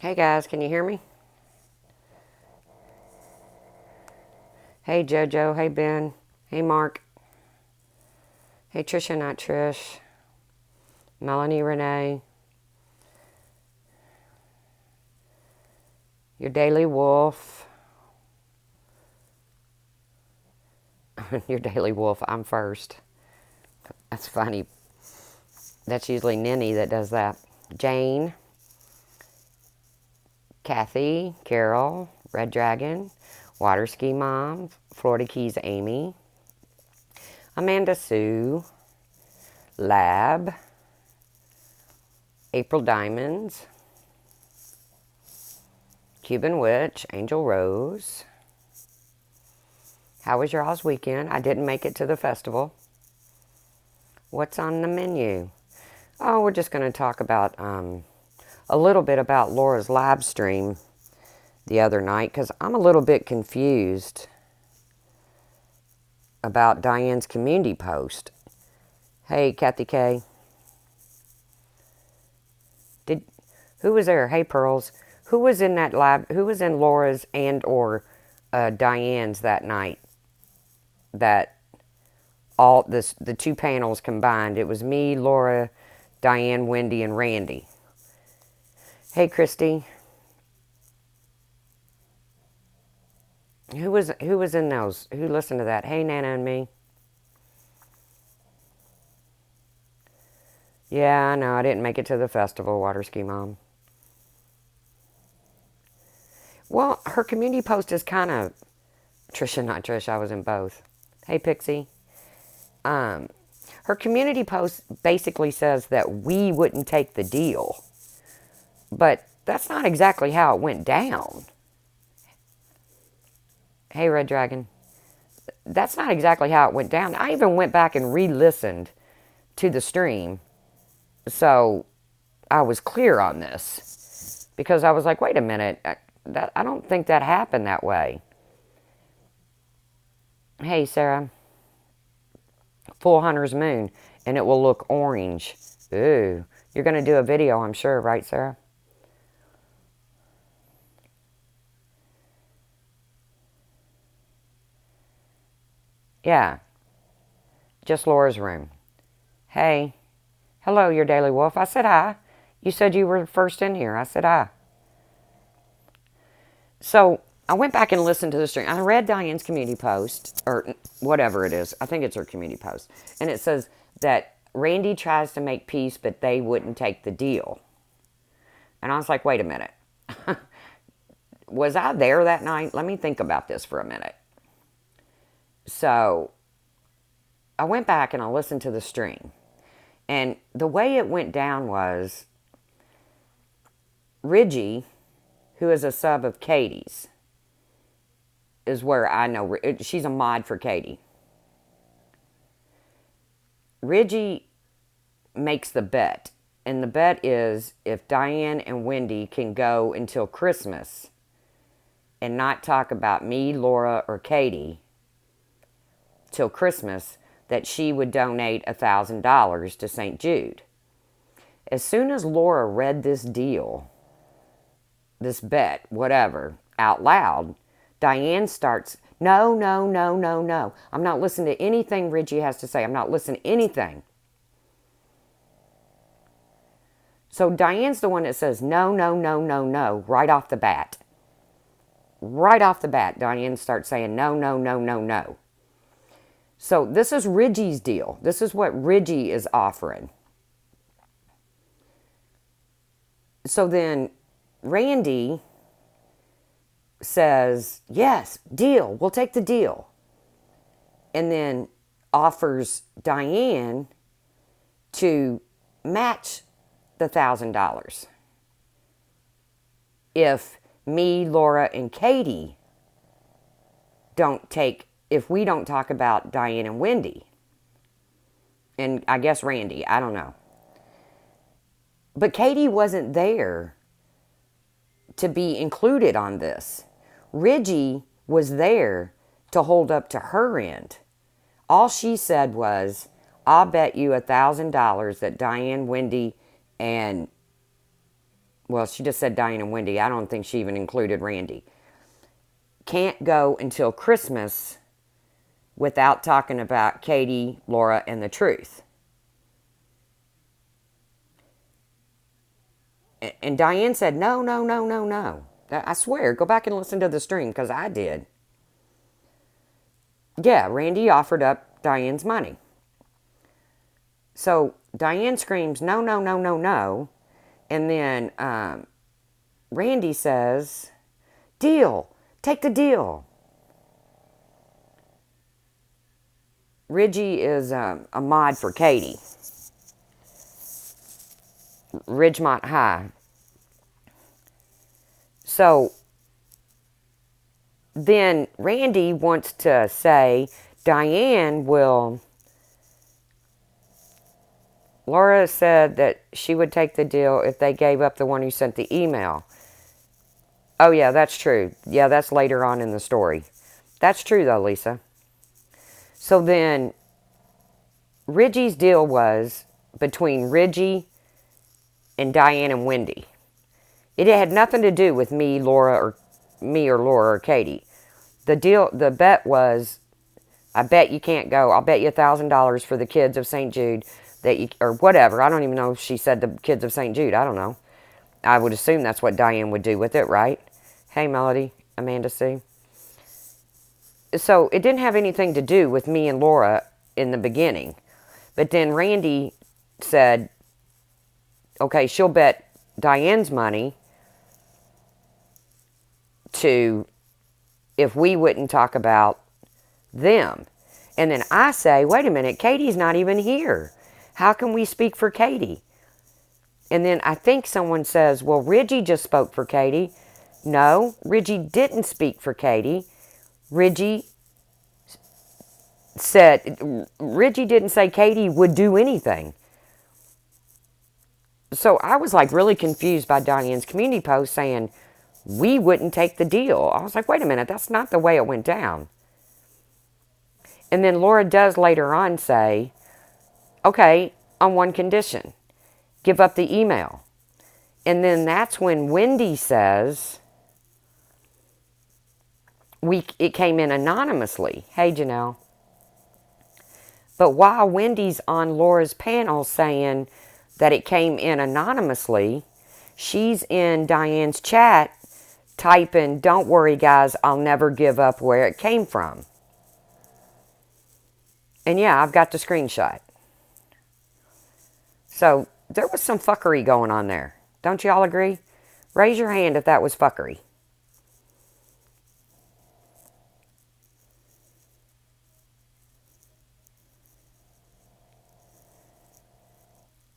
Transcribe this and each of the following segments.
Hey guys, can you hear me? Hey Jojo, hey Ben, hey Mark, hey Trisha, not Trish, Melanie, Renee, your Daily Wolf, your Daily Wolf, I'm first. That's funny. That's usually Ninny that does that. Jane, Kathy, Carol, Red Dragon, Water Ski Mom, Florida Keys Amy, Amanda Sue, Lab, April Diamonds, Cuban Witch, Angel Rose. How was your all's weekend? I didn't make it to the festival. What's on the menu? Oh, we're just going to talk about a little bit about Laura's live stream the other night because I'm a little bit confused about Diane's community post. Hey, Kathy K. Did who was there? Hey, Pearls. Who was in that live? Who was in Laura's and or Diane's that night? That all this the two panels combined. It was me, Laura, Diane, Wendy, and Randy. Hey, Christy. Who was in those? Who listened to that? Hey, Nana and me. Yeah, I know. I didn't make it to the festival, Water Ski Mom. Well, her community post is kind of Trisha, not Trish. I was in both. Hey, Pixie. Um, Her community post basically says that we wouldn't take the deal, but that's not exactly how it went down. Hey, Red Dragon. That's not exactly how it went down. I even went back and re-listened to the stream, so I was clear on this because I was like, wait a minute, I don't think that happened that way. Hey, Sarah. Full Hunter's Moon, and it will look orange. Ooh. You're going to do a video, I'm sure, right, Sarah? Yeah. Just Laura's room. Hey. Hello, your Daily Wolf. I said hi. You said you were first in here. I said hi. So I went back and listened to the stream. I read Diane's community post, or whatever it is. I think it's her community post. And it says that Randy tries to make peace, but they wouldn't take the deal. And I was like, wait a minute. Was I there that night? Let me think about this for a minute. So I went back and I listened to the stream. And the way it went down was Ridgie, who is a sub of Katie's, is where I know she's a mod for Katie. Ridgie makes the bet. And the bet is if Diane and Wendy can go until Christmas and not talk about me, Laura, or Katie till Christmas, that she would donate $1,000 to St. Jude. As soon as Laura read this deal, this bet, whatever, out loud, Diane starts, no, no, no, no, no. I'm not listening to anything Ridgie has to say. I'm not listening to anything. So Diane's the one that says no, no, no, no, no, right off the bat. Right off the bat, Diane starts saying no, no, no, no, no. So this is Ridgie's deal. This is what Ridgie is offering. So then Randy says, yes, deal. We'll take the deal. And then offers Diane to match the $1,000 if me, Laura, and Katie if we don't talk about Diane and Wendy. And I guess Randy, I don't know. But Katie wasn't there to be included on this. Ridgie was there to hold up to her end. All she said was, I'll bet you $1,000 that Diane, Wendy, and Well, she just said Diane and Wendy. I don't think she even included Randy. Can't go until Christmas without talking about Katie, Laura, and the truth. And Diane said, no, no, no, no, no. I swear, go back and listen to the stream, because I did. Yeah, Randy offered up Diane's money. So Diane screams, no, no, no, no, no. And then Randy says, deal, take the deal. Ridgie is a mod for Katie. Ridgemont High. So then Randy wants to say Diane will... Laura said that she would take the deal if they gave up the one who sent the email. Oh, yeah, that's true. Yeah, that's later on in the story. That's true, though, Lisa. So then Ridgie's deal was between Ridgie and Diane and Wendy. It had nothing to do with me, Laura, or Katie. The bet was, I bet you can't go. I'll bet you $1,000 for the kids of St. Jude that you, or whatever. I don't even know if she said the kids of St. Jude. I don't know. I would assume that's what Diane would do with it, right? Hey, Melody, Amanda Sue. So it didn't have anything to do with me and Laura in the beginning. But then Randy said, okay, she'll bet Diane's money to if we wouldn't talk about them. And then I say, wait a minute, Katie's not even here. How can we speak for Katie? And then I think someone says, well, Ridgie just spoke for Katie. No, Ridgie didn't speak for Katie. Ridgie didn't say Katie would do anything. So I was like really confused by Diane's community post saying we wouldn't take the deal. I was like, wait a minute, that's not the way it went down. And then Laura does later on say, okay, on one condition, give up the email. And then that's when Wendy says, it came in anonymously. Hey, Janelle. But while Wendy's on Laura's panel saying that it came in anonymously, she's in Diane's chat typing, don't worry, guys, I'll never give up where it came from. And yeah, I've got the screenshot. So there was some fuckery going on there. Don't you all agree? Raise your hand if that was fuckery.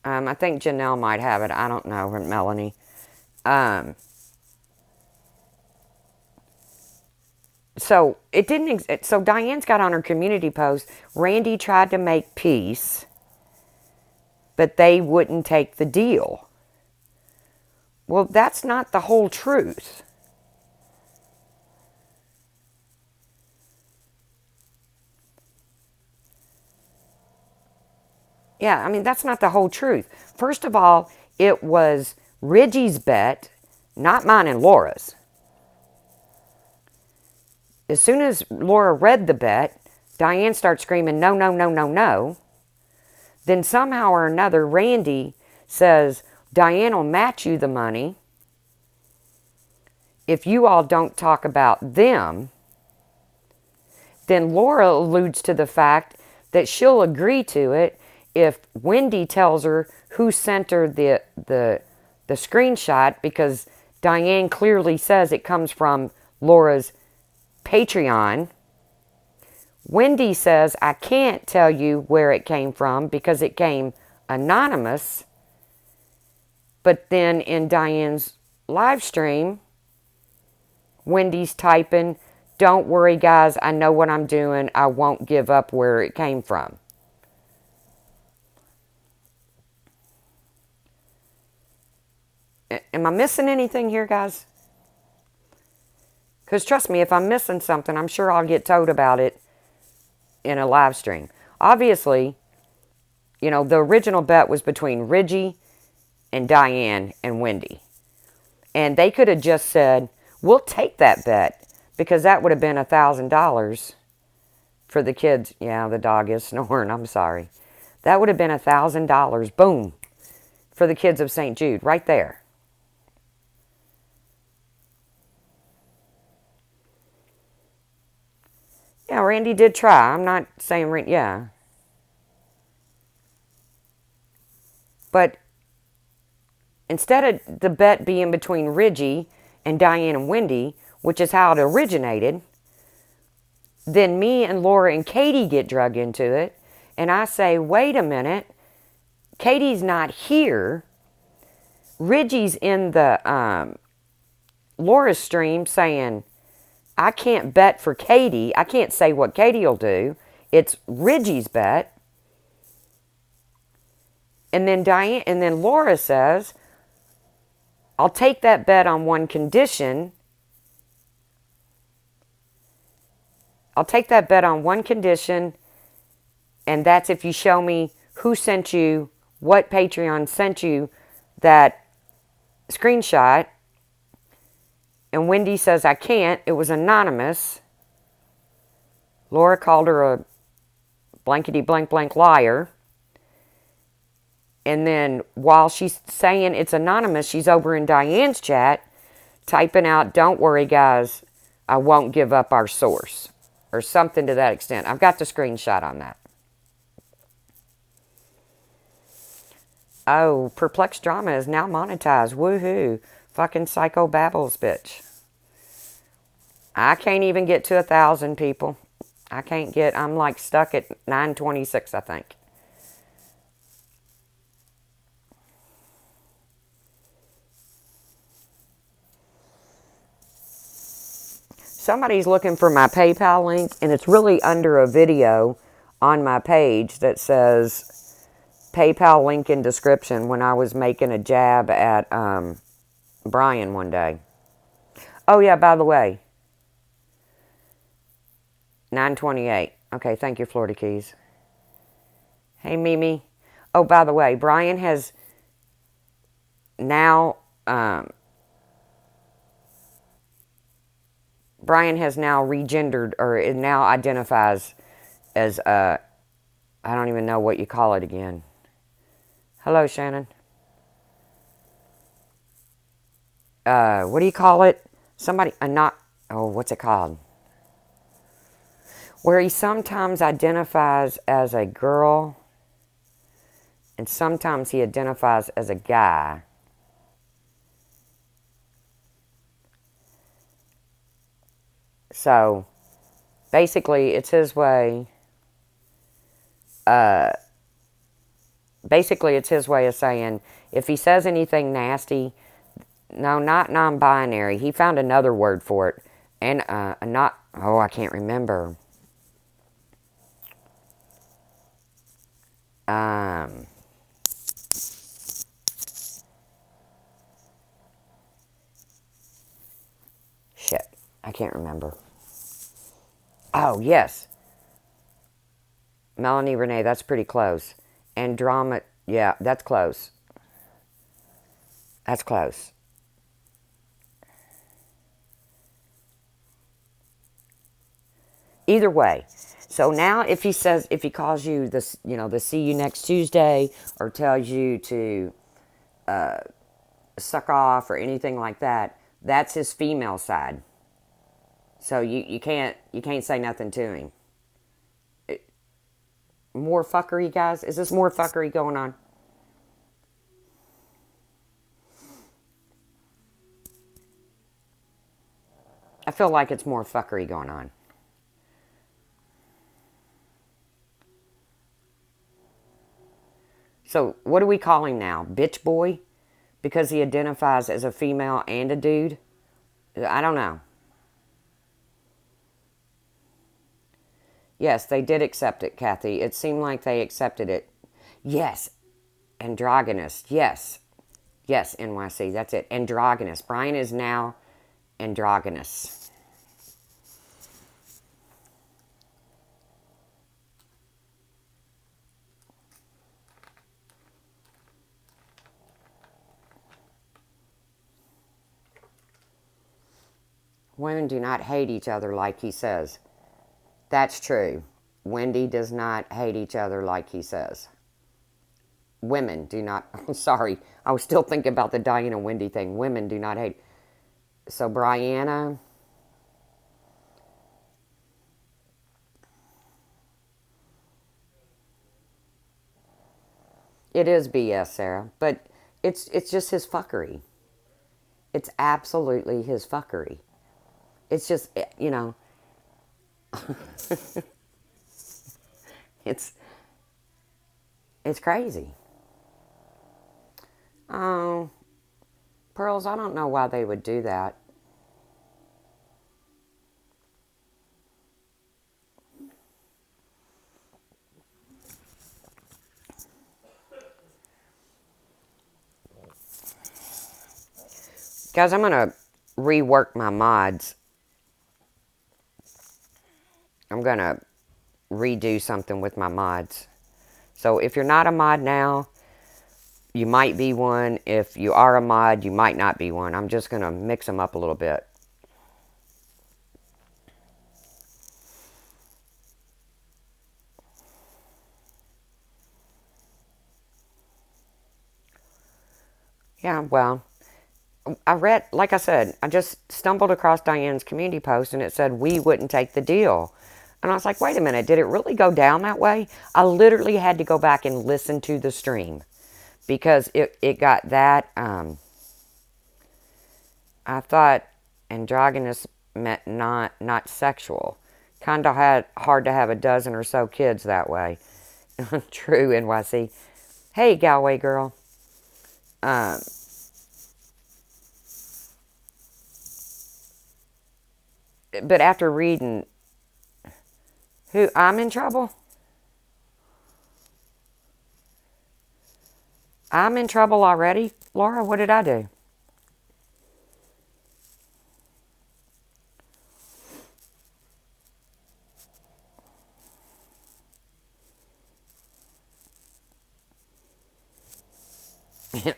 I think Janelle might have it. I don't know, Melanie. So it didn't. So Diane's got on her community post, Randy tried to make peace, but they wouldn't take the deal. Well, that's not the whole truth. Yeah, I mean, that's not the whole truth. First of all, it was Reggie's bet, not mine and Laura's. As soon as Laura read the bet, Diane starts screaming, no, no, no, no, no. Then somehow or another, Randy says, Diane will match you the money if you all don't talk about them. Then Laura alludes to the fact that she'll agree to it if Wendy tells her who sent her the screenshot, because Diane clearly says it comes from Laura's Patreon. Wendy says, I can't tell you where it came from because it came anonymous. But then in Diane's live stream, Wendy's typing, don't worry guys, I know what I'm doing. I won't give up where it came from. Am I missing anything here, guys? Because trust me, if I'm missing something, I'm sure I'll get told about it in a live stream. Obviously, you know, the original bet was between Ridgie and Diane and Wendy. And they could have just said, we'll take that bet, because that would have been $1,000 for the kids. Yeah, the dog is snoring. I'm sorry. That would have been $1,000. Boom. For the kids of St. Jude. Right there. Yeah, Randy did try. I'm not saying Randy. Yeah. But instead of the bet being between Reggie and Diane and Wendy, which is how it originated, then me and Laura and Katie get drug into it. And I say, wait a minute. Katie's not here. Reggie's in the Laura's stream saying, I can't bet for Katie. I can't say what Katie will do. It's Reggie's bet. And then Laura says, I'll take that bet on one condition. I'll take that bet on one condition, and that's if you show me who sent you, what Patreon sent you that screenshot. And Wendy says, I can't. It was anonymous. Laura called her a blankety blank blank liar. And then while she's saying it's anonymous, she's over in Diane's chat typing out, don't worry, guys, I won't give up our source. Or something to that extent. I've got the screenshot on that. Oh, Perplex Drama is now monetized. Woohoo. Fucking Psycho Babbles, bitch. I can't even get to 1,000 people. I'm like stuck at 926, I think. Somebody's looking for my PayPal link, and it's really under a video on my page that says PayPal link in description when I was making a jab at Brian one day. Oh, yeah, by the way, 928. Okay, thank you, Florida Keys. Hey, Mimi. Oh, by the way, Brian has now regendered, or it now identifies as I don't even know what you call it again. Hello, Shannon. What do you call it? What's it called? Where he sometimes identifies as a girl and sometimes he identifies as a guy. So, basically, it's his way. Basically, it's his way of saying, if he says anything nasty, no, not non-binary. He found another word for it. And, I can't remember. Shit, I can't remember. Oh, yes. Melanie Renee, that's pretty close. Andromeda, yeah, that's close. That's close. Either way. So now if he calls you this, the see you next Tuesday, or tells you to suck off or anything like that, that's his female side. So you can't say nothing to him. More fuckery, guys? Is this more fuckery going on? I feel like it's more fuckery going on. So what do we call him now? Bitch boy? Because he identifies as a female and a dude? I don't know. Yes, they did accept it, Kathy. It seemed like they accepted it. Yes. Androgynous. Yes. Yes, NYC. That's it. Androgynous. Brian is now androgynous. Women do not hate each other like he says. That's true. Wendy does not hate each other like he says. Women do not. Sorry, I was still thinking about the Diana Wendy thing. Women do not hate. So, Brianna. It is BS, Sarah. But it's just his fuckery. It's absolutely his fuckery. It's just, it's it's crazy. Oh, Pearls, I don't know why they would do that. Guys, I'm going to rework my mods. I'm going to redo something with my mods. So if you're not a mod now, you might be one. If you are a mod, you might not be one. I'm just going to mix them up a little bit. Yeah, well, I read, like I said, I just stumbled across Diane's community post and it said we wouldn't take the deal. And I was like, wait a minute, did it really go down that way? I literally had to go back and listen to the stream because it got that, I thought androgynous meant not sexual. Kind of had hard to have a dozen or so kids that way. True, NYC. Hey, Galway girl. Um, but after reading, who I'm in trouble? I'm in trouble already? Laura, what did I do?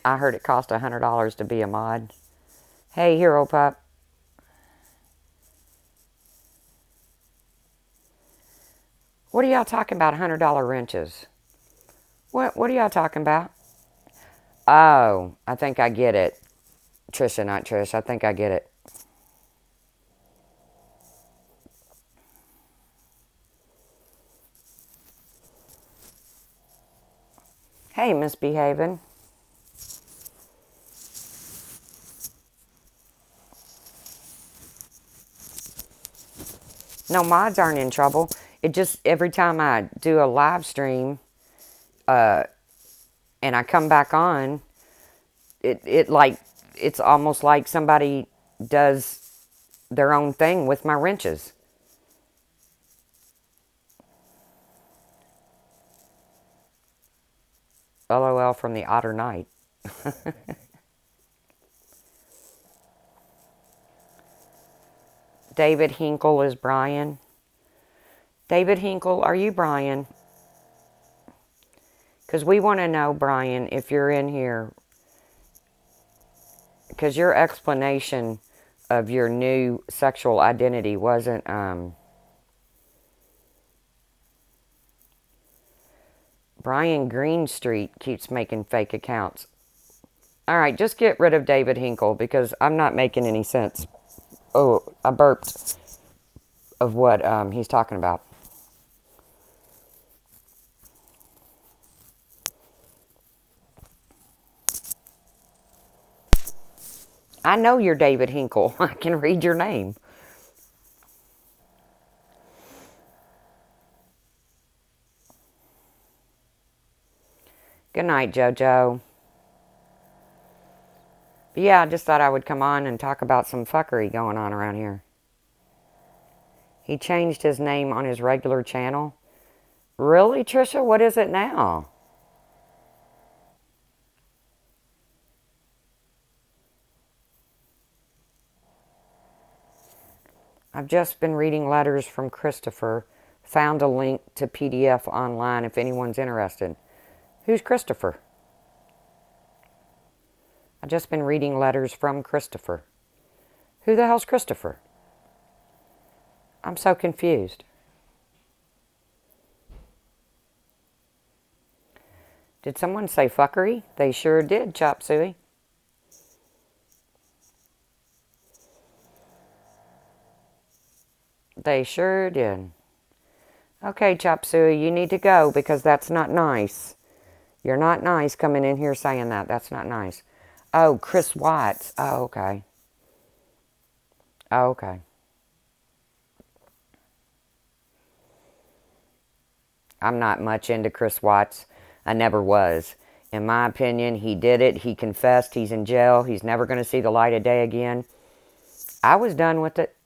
I heard it cost $100 to be a mod. Hey, Hero Pup. What are y'all talking about, $100 wrenches? What are y'all talking about? Oh, I think I get it. Trisha, not Trish. I think I get it. Hey, misbehaving. No, mods aren't in trouble. It just, every time I do a live stream and I come back on, it's almost like somebody does their own thing with my wrenches. LOL from the Otter Knight. David Hinkle is Brian. David Hinkle, are you Brian? Because we want to know, Brian, if you're in here. Because your explanation of your new sexual identity wasn't, Brian Greenstreet keeps making fake accounts. All right, just get rid of David Hinkle because I'm not making any sense. Oh, I burped of what he's talking about. I know you're David Hinkle. I can read your name. Good night, JoJo. But yeah, I just thought I would come on and talk about some fuckery going on around here. He changed his name on his regular channel. Really, Trisha? What is it now? I've just been reading letters from Christopher. Found a link to PDF online if anyone's interested. Who's Christopher? I've just been reading letters from Christopher. Who the hell's Christopher? I'm so confused. Did someone say fuckery? They sure did, Chop Suey. They sure did. Okay, Chop Suey, you need to go because that's not nice. You're not nice coming in here saying that. That's not nice. Oh, Chris Watts. Oh, okay. Oh, okay. I'm not much into Chris Watts. I never was. In my opinion, he did it. He confessed. He's in jail. He's never going to see the light of day again. I was done with it.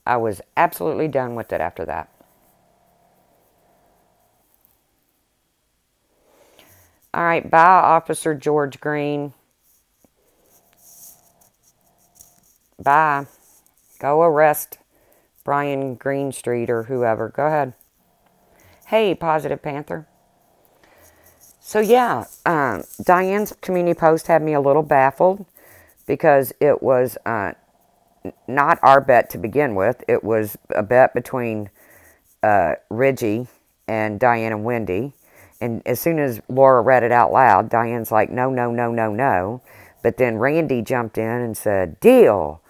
I was absolutely done with it after that. All right, bye, Officer George Green. Bye. Go arrest Brian Greenstreet or whoever. Go ahead. Hey, Positive Panther. So yeah, Diane's community post had me a little baffled because it was not our bet to begin with. It was a bet between Reggie and Diane and Wendy. And as soon as Laura read it out loud, Diane's like, no, no, no, no, no. But then Randy jumped in and said, deal.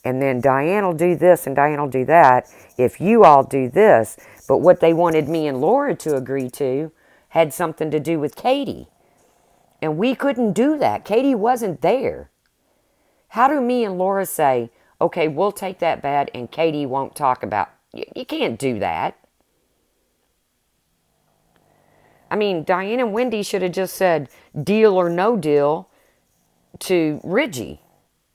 And then Diane will do this and Diane will do that if you all do this. But what they wanted me and Laura to agree to had something to do with Katie. And we couldn't do that. Katie wasn't there. How do me and Laura say, okay, we'll take that bet and Katie won't talk about it? You can't do that. I mean, Diane and Wendy should have just said deal or no deal to Reggie.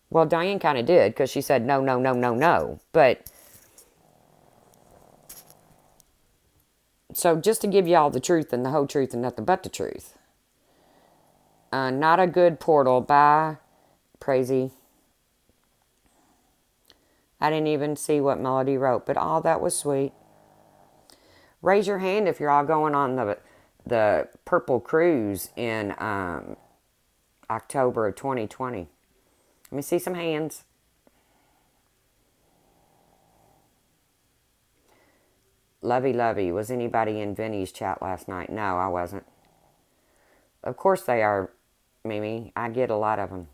Well, Diane kind of did because she said no, no, no, no, no. But, so just to give y'all the truth and the whole truth and nothing but the truth. Not a good portal. Bye, Praisey. I didn't even see what Melody wrote, but all that was sweet. Raise your hand if you're all going on the Purple Cruise in October of 2020. Let me see some hands. Lovey, lovey. Was anybody in Vinny's chat last night? No, I wasn't. Of course they are, Mimi. I get a lot of them.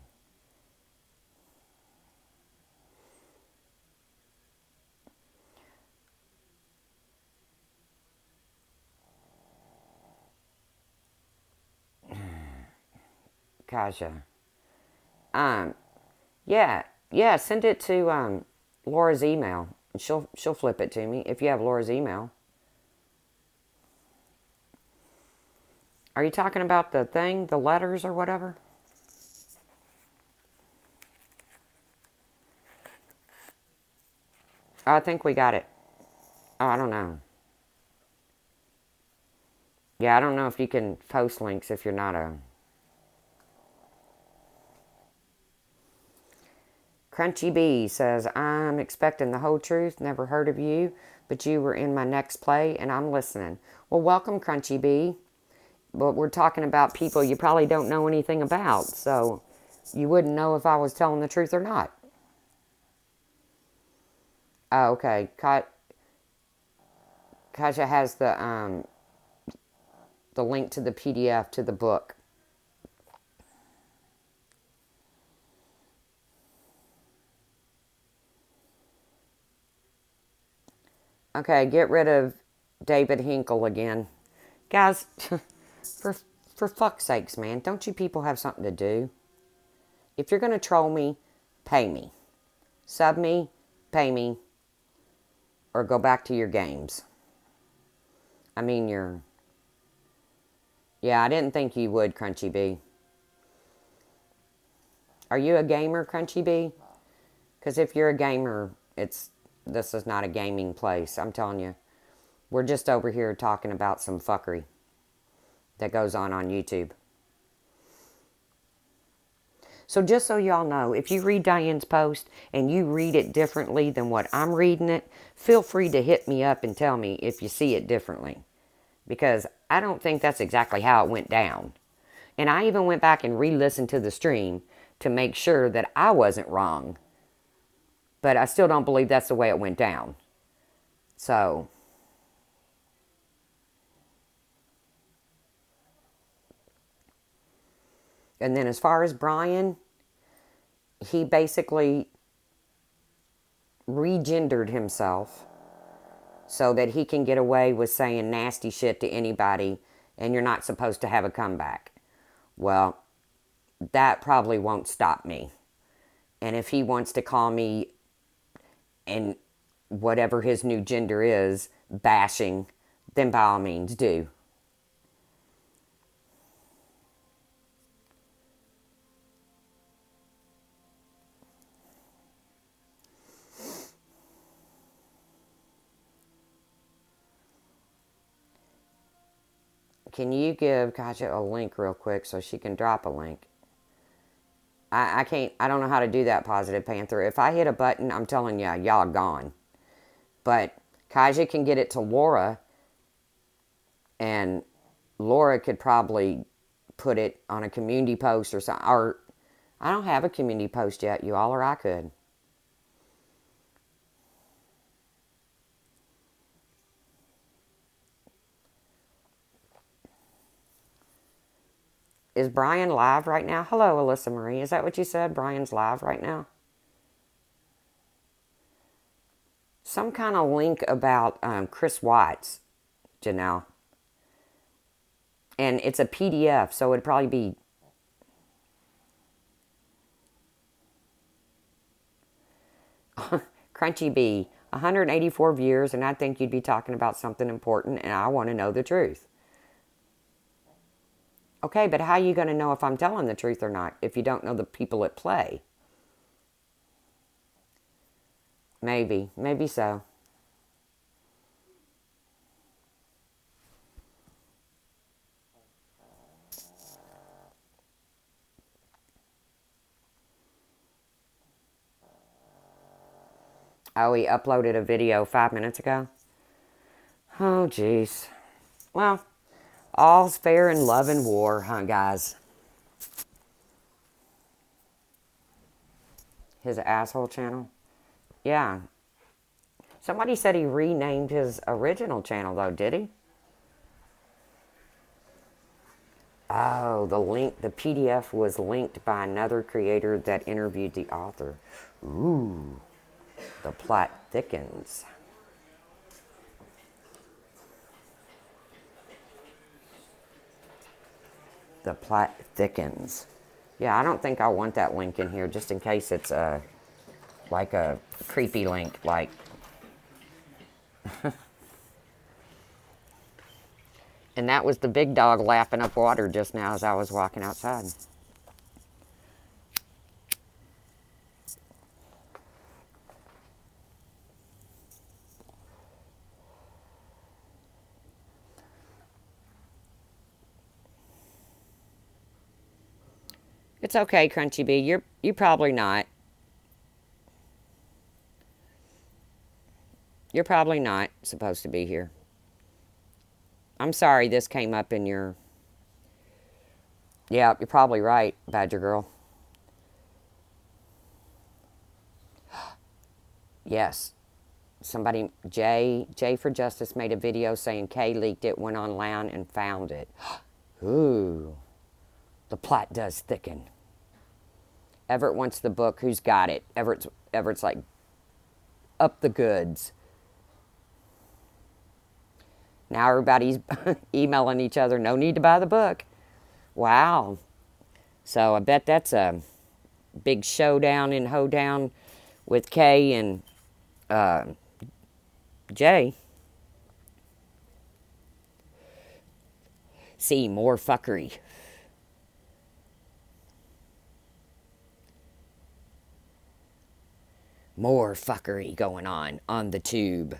Kaja. Yeah, send it to Laura's email. She'll flip it to me if you have Laura's email. Are you talking about the thing, the letters or whatever? I think we got it. Oh, I don't know. Yeah, I don't know if you can post links if you're not a... Crunchy Bee says, I'm expecting the whole truth. Never heard of you, but you were in my next play, and I'm listening. Well, welcome, Crunchy Bee. But we're talking about people you probably don't know anything about, so you wouldn't know if I was telling the truth or not. Oh, okay. Kaja has the link to the PDF to the book. Okay, get rid of David Hinkle again. Guys, for fuck's sakes, man, don't you people have something to do? If you're going to troll me, pay me. Sub me, pay me, or go back to your games. I mean, yeah, I didn't think you would, Crunchy Bee. Are you a gamer, Crunchy Bee? Because if you're a gamer, this is not a gaming place. I'm telling you. We're just over here talking about some fuckery that goes on YouTube. So just so y'all know, if you read Diane's post and you read it differently than what I'm reading it, feel free to hit me up and tell me if you see it differently. Because I don't think that's exactly how it went down. And I even went back and re-listened to the stream to make sure that I wasn't wrong. But I still don't believe that's the way it went down. So, and then as far as Brian, he basically regendered himself so that he can get away with saying nasty shit to anybody and you're not supposed to have a comeback. Well, that probably won't stop me. And if he wants to call me, and whatever his new gender is, bashing, then by all means do. Can you give Katja a link real quick so she can drop a link? I can't, I don't know how to do that, Positive Panther. If I hit a button, I'm telling you, y'all gone. But Kaja can get it to Laura, and Laura could probably put it on a community post or something. Or I don't have a community post yet, you all, or I could. Is Brian live right now? Hello, Alyssa Marie. Is that what you said? Brian's live right now? Some kind of link about Chris Watts, Janelle. And it's a PDF, so it'd probably be... Crunchy B, 184 views, and I think you'd be talking about something important, and I want to know the truth. Okay, but how are you going to know if I'm telling the truth or not if you don't know the people at play? Maybe so. Oh, he uploaded a video 5 minutes ago? Oh, jeez. Well, all's fair in love and war, huh, guys? His asshole channel? Yeah. Somebody said he renamed his original channel, though, did he? Oh, the PDF was linked by another creator that interviewed the author. Ooh, the plot thickens. The plot thickens. Yeah, I don't think I want that link in here, just in case it's like a creepy link, like... And that was the big dog lapping up water just now as I was walking outside. It's okay, Crunchy Bee. You're probably not. You're probably not supposed to be here. I'm sorry this came up in your... Yeah, you're probably right, Badger Girl. Yes. Somebody, Jay for Justice made a video saying Kay leaked it, went online and found it. Ooh. The plot does thicken. Everett wants the book. Who's got it? Everett's like, up the goods. Now everybody's emailing each other, no need to buy the book. Wow. So I bet that's a big showdown and hoedown with Kay and Jay. See, more fuckery. More fuckery going on the tube.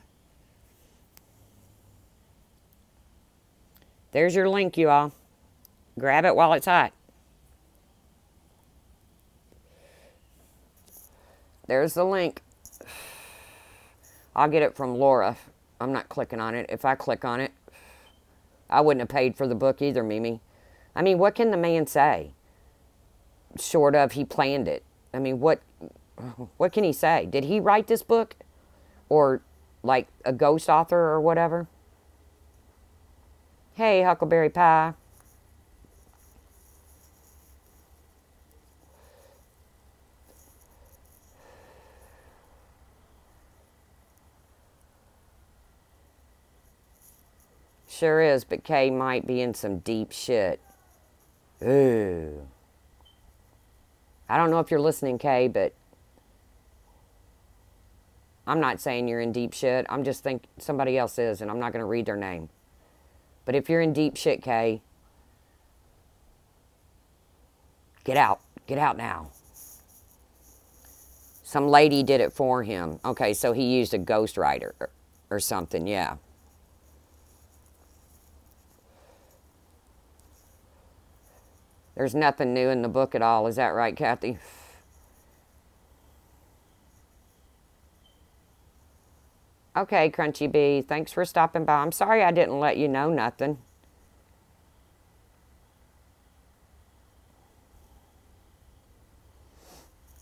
There's your link, you all. Grab it while it's hot. There's the link. I'll get it from Laura. I'm not clicking on it. If I click on it, I wouldn't have paid for the book either, Mimi. I mean, what can the man say? Short of he planned it. I mean, what can he say? Did he write this book? Or like a ghost author or whatever? Hey, Huckleberry Pie. Sure is, but Kay might be in some deep shit. Ooh. I don't know if you're listening, Kay, but I'm not saying you're in deep shit. I'm just think somebody else is, and I'm not going to read their name. But if you're in deep shit, Kay, get out. Get out now. Some lady did it for him. Okay, so he used a ghostwriter or something, yeah. There's nothing new in the book at all. Is that right, Kathy? Okay, Crunchy Bee. Thanks for stopping by. I'm sorry I didn't let you know nothing.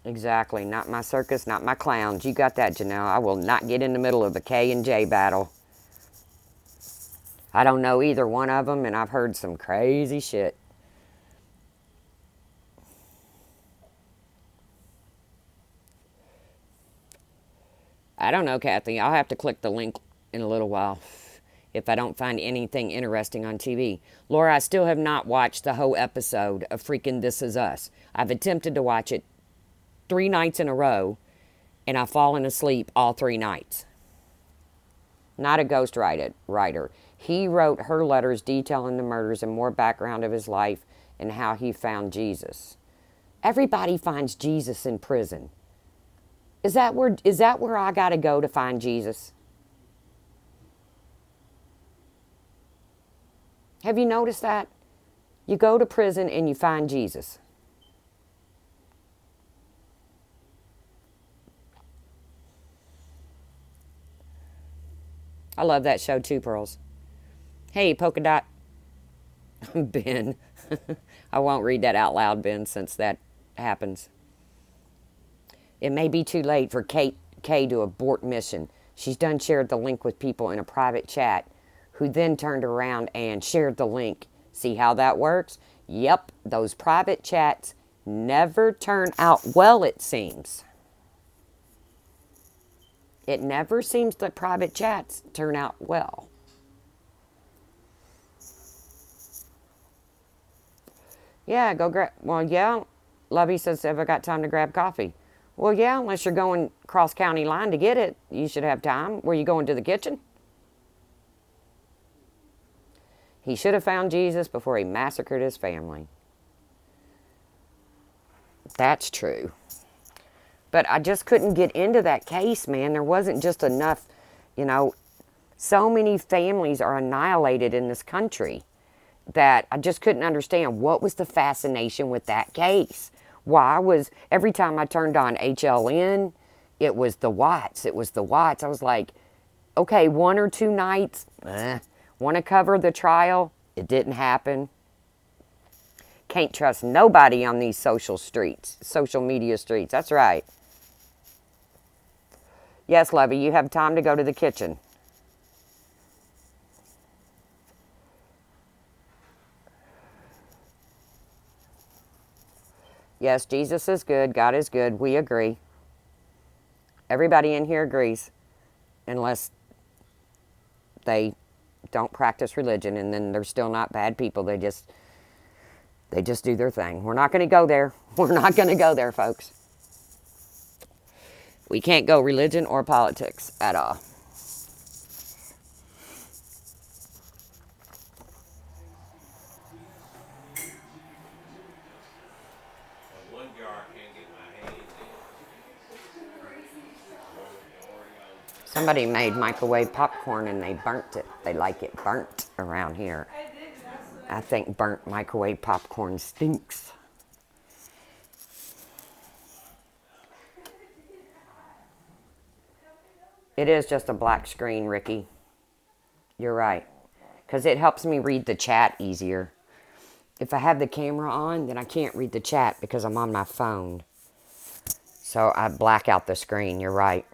Exactly. Not my circus, not my clowns. You got that, Janelle. I will not get in the middle of the K and J battle. I don't know either one of them, and I've heard some crazy shit. I don't know, Kathy. I'll have to click the link in a little while if I don't find anything interesting on TV. Laura, I still have not watched the whole episode of freaking This Is Us. I've attempted to watch it 3 nights in a row, and I've fallen asleep all 3 nights. Not a ghostwriter. He wrote her letters detailing the murders and more background of his life and how he found Jesus. Everybody finds Jesus in prison. Is that where I got to go to find Jesus? Have you noticed that? You go to prison and you find Jesus. I love that show too, Pearls. Hey, Polka Dot. Ben. I won't read that out loud, Ben, since that happens. It may be too late for Kay to abort mission. She's done shared the link with people in a private chat who then turned around and shared the link. See how that works? Yep, those private chats never turn out well, it seems. It never seems that private chats turn out well. Yeah, go grab. Well, yeah. Lovey says, have I got time to grab coffee? Well, yeah, unless you're going cross county line to get it, you should have time. Were you going to the kitchen? He should have found Jesus before he massacred his family. That's true. But I just couldn't get into that case, man. There wasn't just enough, you know, so many families are annihilated in this country that I just couldn't understand what was the fascination with that case. Why was, every time I turned on HLN, it was the Watts. It was the Watts. I was like, okay, 1 or 2 nights, want to cover the trial? It didn't happen. Can't trust nobody on these social media streets. That's right. Yes, Lovey, you have time to go to the kitchen. Yes, Jesus is good. God is good. We agree. Everybody in here agrees. Unless they don't practice religion, and then they're still not bad people. They just do their thing. We're not going to go there. We're not going to go there, folks. We can't go religion or politics at all. Somebody made microwave popcorn and they burnt it. They like it burnt around here. I think burnt microwave popcorn stinks. It is just a black screen, Ricky. You're right. Because it helps me read the chat easier. If I have the camera on, then I can't read the chat because I'm on my phone. So I black out the screen. You're right.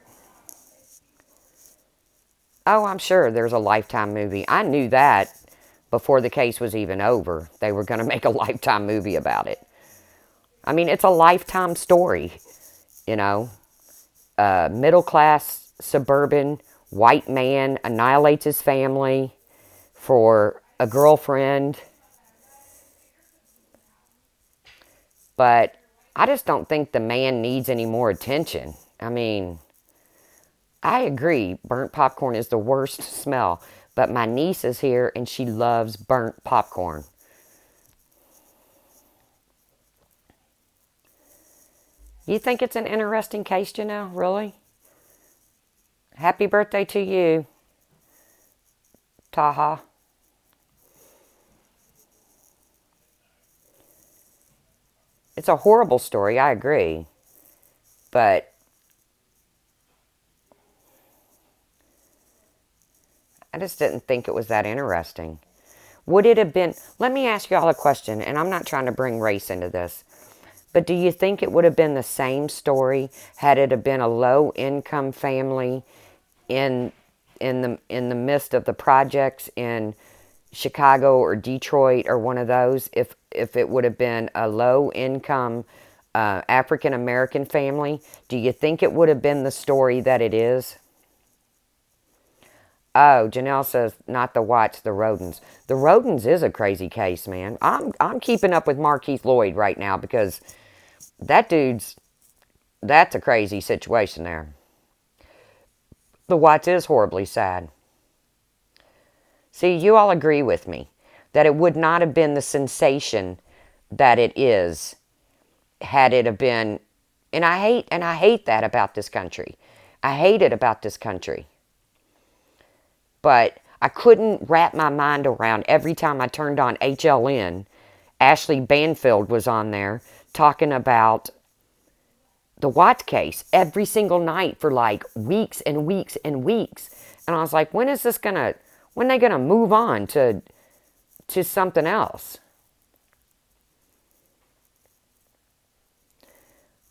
Oh, I'm sure there's a Lifetime movie. I knew that before the case was even over. They were going to make a Lifetime movie about it. I mean, it's a Lifetime story, you know. Middle class, suburban, white man annihilates his family for a girlfriend. But I just don't think the man needs any more attention. I mean, I agree, burnt popcorn is the worst smell. But my niece is here and she loves burnt popcorn. You think it's an interesting case, Janelle? Really? Happy birthday to you, Taha. It's a horrible story, I agree. But I just didn't think it was that interesting. Would it have been, let me ask you all a question, and I'm not trying to bring race into this, but do you think it would have been the same story had it have been a low income family in in the midst of the projects in Chicago or Detroit or one of those, if it would have been a low income African American family, do you think it would have been the story that it is? Oh, Janelle says not the Watts, the Rodens. The Rodens is a crazy case, man. I'm keeping up with Markeith Lloyd right now because that dude's that's a crazy situation there. The Watts is horribly sad. See, you all agree with me that it would not have been the sensation that it is had it have been, and I hate that about this country. I hate it about this country. But I couldn't wrap my mind around every time I turned on HLN, Ashley Banfield was on there talking about the Watts case every single night for like weeks and weeks and weeks. And I was like, when are they gonna move on to something else?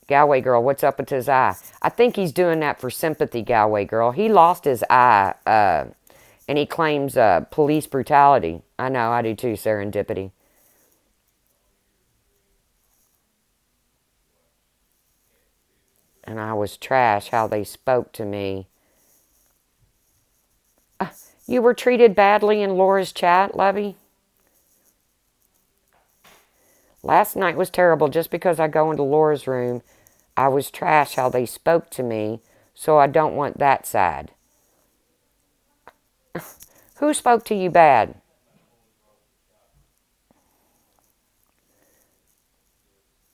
Galway girl, what's up with his eye? I think he's doing that for sympathy, Galway girl. He lost his eye, and he claims police brutality. I know, I do too, serendipity. And I was trash how they spoke to me. You were treated badly in Laura's chat, Levy? Last night was terrible just because I go into Laura's room. I was trash how they spoke to me, so I don't want that side. Who spoke to you bad?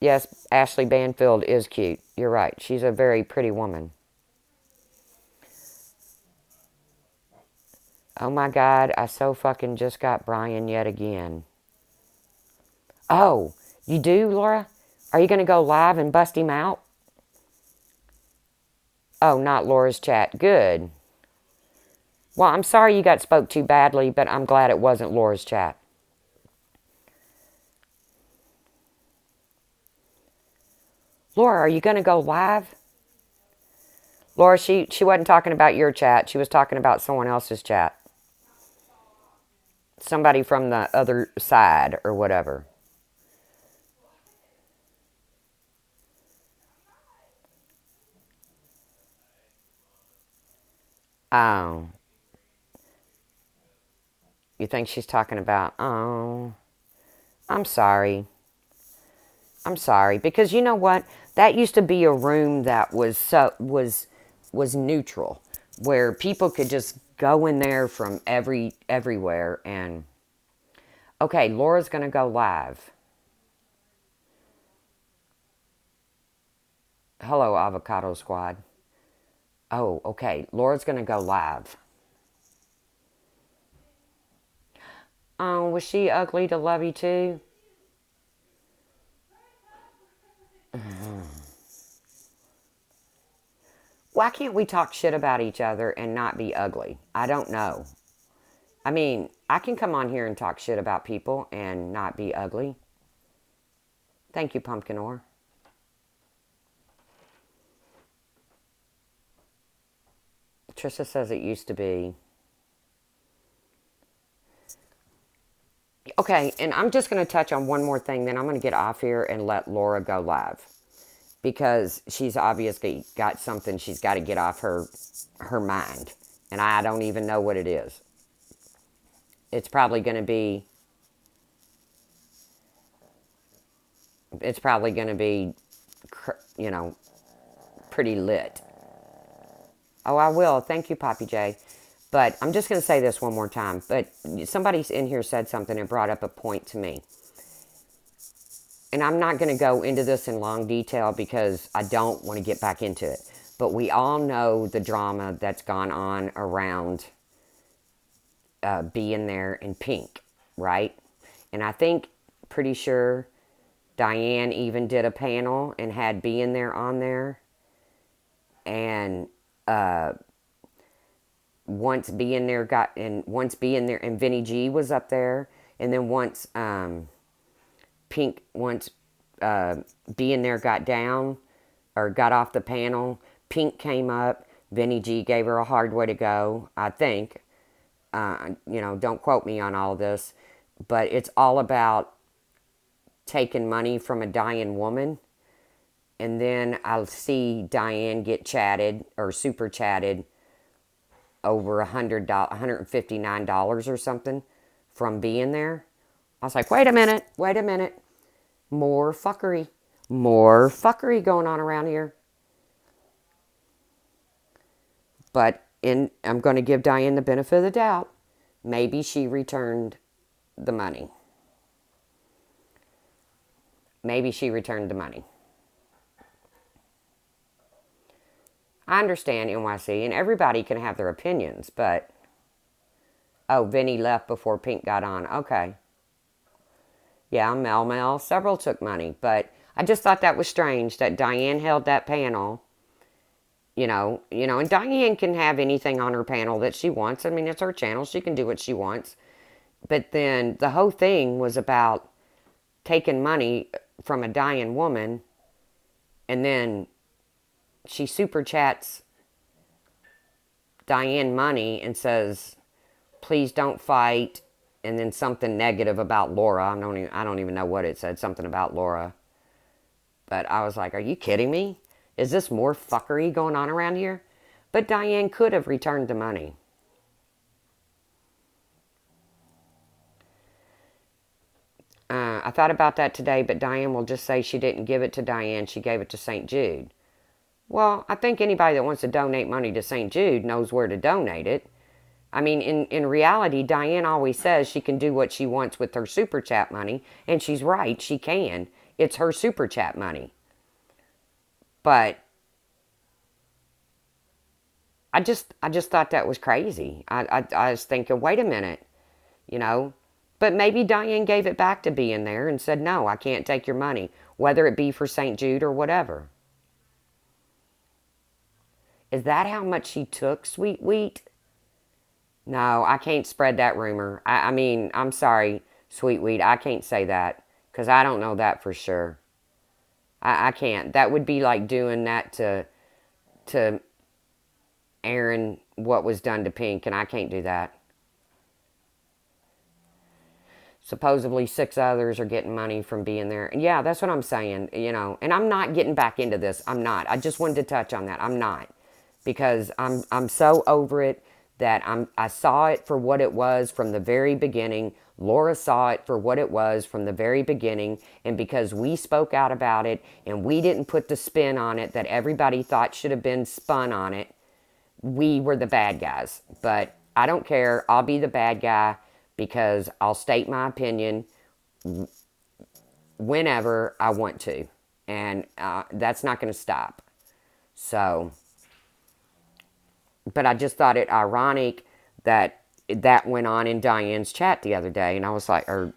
Yes, Ashley Banfield is cute. You're right. She's a very pretty woman. Oh my God, I so fucking just got Brian yet again. Oh, you do, Laura? Are you going to go live and bust him out? Oh, not Laura's chat. Good. Well, I'm sorry you got spoke to badly, but I'm glad it wasn't Laura's chat. Laura, are you going to go live? Laura, she wasn't talking about your chat. She was talking about someone else's chat. Somebody from the other side or whatever. Oh, you think she's talking about, oh, I'm sorry. I'm sorry. Because you know what? That used to be a room that was neutral, where people could just go in there from everywhere and okay, Laura's gonna go live. Hello, Avocado Squad. Oh, okay. Laura's gonna go live. Oh, was she ugly to Lovey too? Why can't we talk shit about each other and not be ugly? I don't know. I mean, I can come on here and talk shit about people and not be ugly. Thank you, Pumpkin Ore. Trisha says it used to be. Okay, and I'm just going to touch on one more thing, then I'm going to get off here and let Laura go live because she's obviously got something she's got to get off her mind, and I don't even know what it is. It's probably going to be it's probably going to be you know, pretty lit. Oh, I will. Thank you, Poppy J. But I'm just going to say this one more time. But somebody in here said something and brought up a point to me. And I'm not going to go into this in long detail because I don't want to get back into it. But we all know the drama that's gone on around being there in Pink, right? And I think, pretty sure, Diane even did a panel and had being there on there. And once being there and Vinny G was up there, and then once Pink being there got down or got off the panel, Pink came up. Vinny G gave her a hard way to go, I think. Don't quote me on all this, but it's all about taking money from a dying woman. And then I'll see Diane get chatted or super chatted over $159 or something from being there. I was like, wait a minute. More fuckery going on around here. But I'm going to give Diane the benefit of the doubt. Maybe she returned the money. I understand NYC, and everybody can have their opinions, but... Oh, Vinny left before Pink got on. Okay. Yeah, Mel. Several took money, but I just thought that was strange that Diane held that panel. And Diane can have anything on her panel that she wants. I mean, it's her channel. She can do what she wants. But then the whole thing was about taking money from a dying woman, and then she super chats Diane money and says, please don't fight, and then something negative about Laura. I don't even know what it said, something about Laura. But I was like, are you kidding me? Is this more fuckery going on around here? But Diane could have returned the money. I thought about that today, but Diane will just say she didn't give it to Diane. She gave it to St. Jude. Well, I think anybody that wants to donate money to St. Jude knows where to donate it. I mean, in reality, Diane always says she can do what she wants with her super chat money, and she's right, she can. It's her super chat money. But I just thought that was crazy. I was thinking, wait a minute, But maybe Diane gave it back to being there and said, no, I can't take your money, whether it be for St. Jude or whatever. Is that how much she took, Sweet Wheat? No, I can't spread that rumor. I mean, I'm sorry, Sweet Wheat. I can't say that because I don't know that for sure. I can't. That would be like doing that to Aaron, what was done to Pink, and I can't do that. Supposedly 6 others are getting money from being there. And yeah, that's what I'm saying, And I'm not getting back into this. I'm not. I just wanted to touch on that. I'm not. Because I'm so over it that I saw it for what it was from the very beginning. Laura saw it for what it was from the very beginning. And because we spoke out about it and we didn't put the spin on it that everybody thought should have been spun on it, we were the bad guys. But I don't care. I'll be the bad guy because I'll state my opinion whenever I want to. And that's not going to stop. So... But I just thought it ironic that went on in Diane's chat the other day. And I was like, or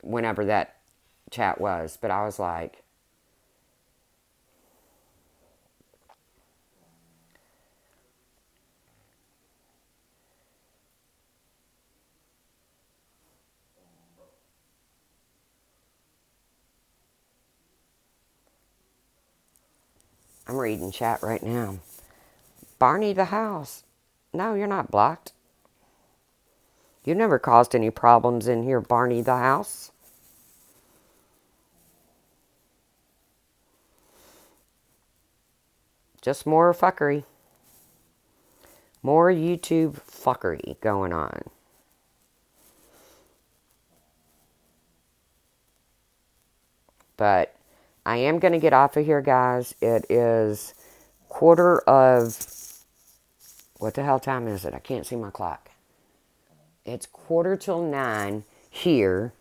whenever that chat was. But I was like, I'm reading chat right now. Barney the house. No, you're not blocked. You never caused any problems in here, Barney the house. Just more fuckery. More YouTube fuckery going on. But I am going to get off of here, guys. It is quarter of... What the hell time is it? I can't see my clock. It's 8:45 here.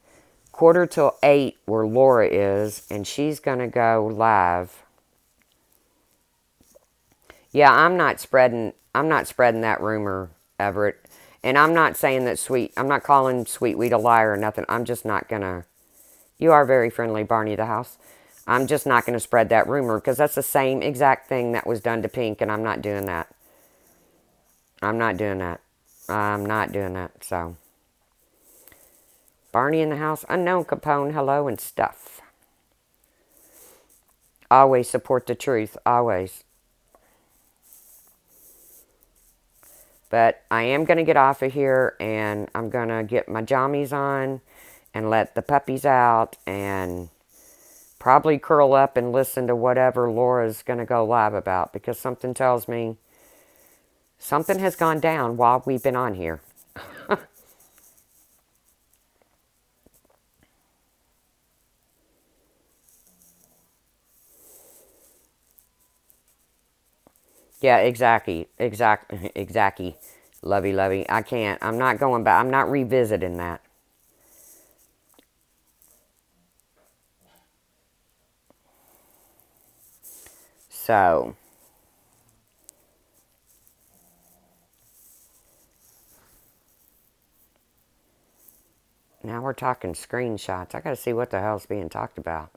7:45 where Laura is. And she's going to go live. Yeah, I'm not spreading that rumor, Everett. And I'm not saying that I'm not calling Sweetweed a liar or nothing. I'm just not going to... You are very friendly, Barney the house. I'm just not going to spread that rumor because that's the same exact thing that was done to Pink, and I'm not doing that. I'm not doing that. I'm not doing that, so. Barney in the house. Unknown Capone, hello, and stuff. Always support the truth. Always. But I am going to get off of here, and I'm going to get my jammies on and let the puppies out and probably curl up and listen to whatever Laura's going to go live about, because something tells me something has gone down while we've been on here. Yeah, exactly. Lovey. I can't. I'm not going back. I'm not revisiting that. So, now we're talking screenshots. I got to see what the hell's being talked about.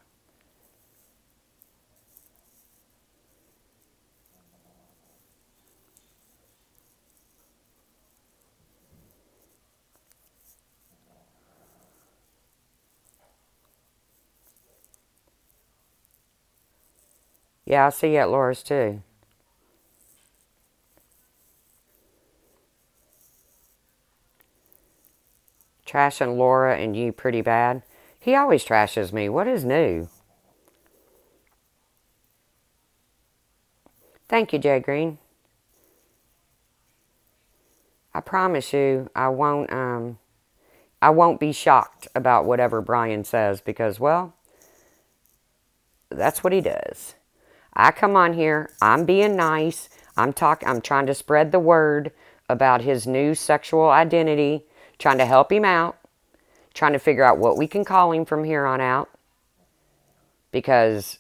Yeah, I'll see you at Laura's too. Trashing Laura and you pretty bad. He always trashes me. What is new? Thank you, Jay Green. I promise you, I won't be shocked about whatever Brian says because, well, that's what he does. I come on here, I'm being nice, I'm trying to spread the word about his new sexual identity, trying to help him out, trying to figure out what we can call him from here on out, because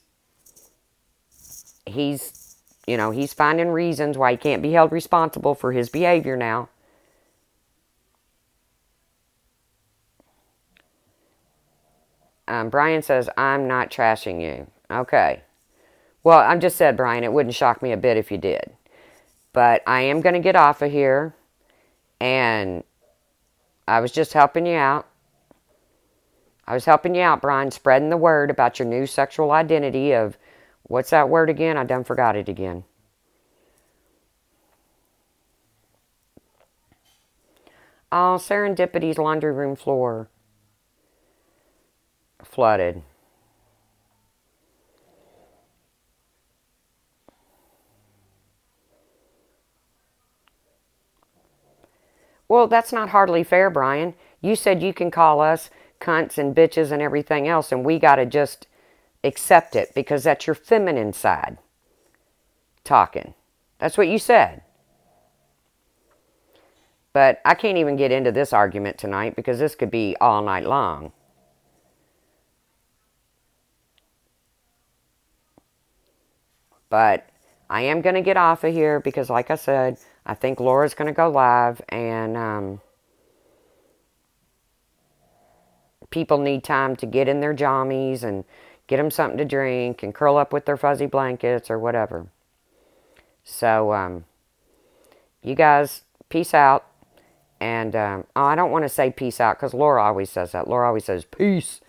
he's finding reasons why he can't be held responsible for his behavior now. Brian says, I'm not trashing you. Okay. Well, I just said, Brian, it wouldn't shock me a bit if you did. But I am going to get off of here. And I was just helping you out. I was helping you out, Brian, spreading the word about your new sexual identity of, what's that word again? I done forgot it again. Oh, Serendipity's laundry room floor flooded. Well, that's not hardly fair, Brian. You said you can call us cunts and bitches and everything else, and we got to just accept it because that's your feminine side talking. That's what you said. But I can't even get into this argument tonight because this could be all night long. But I am going to get off of here because, like I said, I think Laura's going to go live, and people need time to get in their jammies and get them something to drink and curl up with their fuzzy blankets or whatever. So, you guys, peace out. And I don't want to say peace out because Laura always says that. Laura always says peace,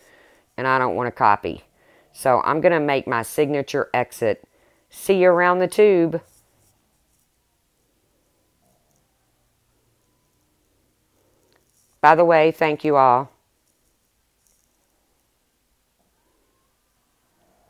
and I don't want to copy. So I'm going to make my signature exit. See you around the tube. By the way, thank you all.